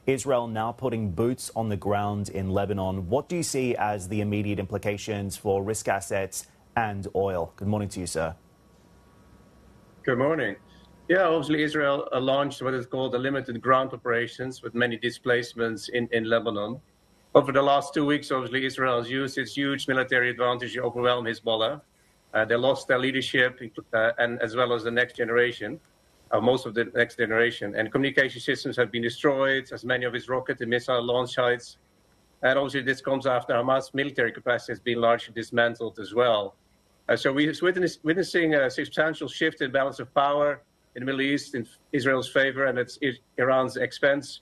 Israel now putting boots on the ground in Lebanon. What do you see as the immediate implications for risk assets and oil? Good morning to you, sir. Good morning. Yeah, obviously Israel launched what is called the limited ground operations with many displacements in Lebanon. Over the last 2 weeks, obviously Israel has used its huge military advantage to overwhelm Hezbollah. They lost their leadership and as well as the next generation, most of the next generation. And communication systems have been destroyed, as many of its rocket and missile launch sites. And obviously this comes after Hamas military capacity has been largely dismantled as well. So we're witnessing a substantial shift in balance of power in the Middle East in Israel's favor, and it's Iran's expense.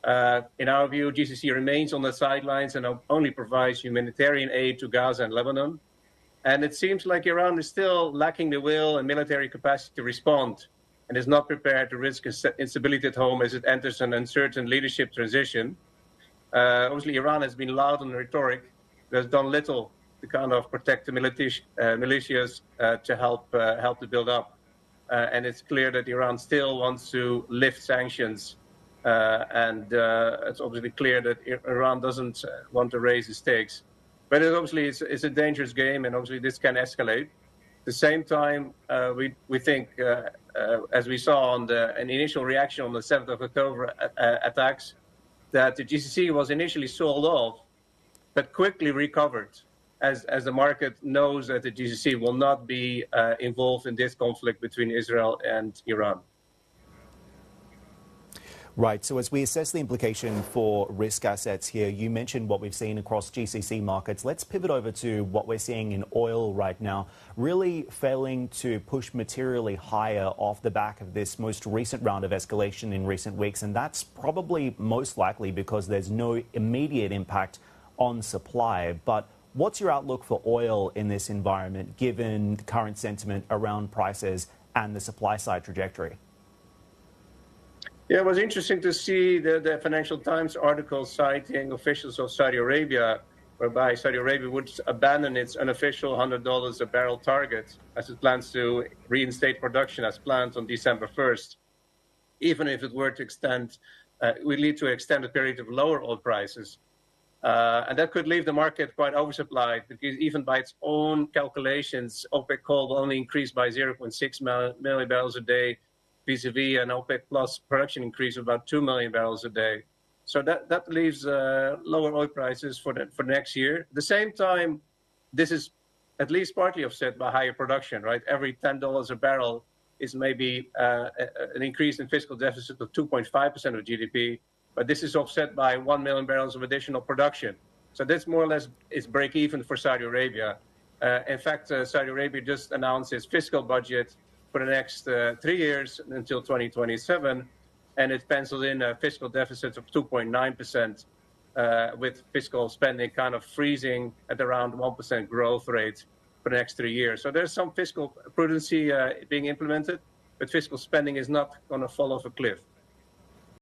In our view, GCC remains on the sidelines and only provides humanitarian aid to Gaza and Lebanon. And it seems like Iran is still lacking the will and military capacity to respond and is not prepared to risk instability at home as it enters an uncertain leadership transition. Obviously, Iran has been loud on rhetoric. It has done little to kind of protect the militias to help to build up. And it's clear that Iran still wants to lift sanctions. And it's obviously clear that Iran doesn't want to raise the stakes. But it's a dangerous game, and obviously this can escalate. At the same time, we think, as we saw on an initial reaction on the 7th of October attacks, that the GCC was initially sold off, but quickly recovered as the market knows that the GCC will not be involved in this conflict between Israel and Iran. Right. So as we assess the implication for risk assets here, you mentioned what we've seen across GCC markets. Let's pivot over to what we're seeing in oil right now, really failing to push materially higher off the back of this most recent round of escalation in recent weeks. And that's probably most likely because there's no immediate impact on supply. But what's your outlook for oil in this environment, given the current sentiment around prices and the supply side trajectory? Yeah, it was interesting to see the Financial Times article citing officials of Saudi Arabia, whereby Saudi Arabia would abandon its unofficial $100 a barrel target as it plans to reinstate production as planned on December 1st, even if it were to extend, would lead to an extended period of lower oil prices. And that could leave the market quite oversupplied, because even by its own calculations, OPEC coal will only increase by 0.6 million barrels a day, vis-a-vis an OPEC plus production increase of about 2 million barrels a day. So that leaves lower oil prices for next year. At the same time, this is at least partly offset by higher production, right? Every $10 a barrel is maybe an increase in fiscal deficit of 2.5% of GDP, but this is offset by 1 million barrels of additional production. So this more or less is break even for Saudi Arabia. In fact, Saudi Arabia just announced its fiscal budget for the next 3 years until 2027, and it penciled in a fiscal deficit of 2.9%, with fiscal spending kind of freezing at around 1% growth rate for the next 3 years. So there's some fiscal prudency being implemented, but fiscal spending is not going to fall off a cliff.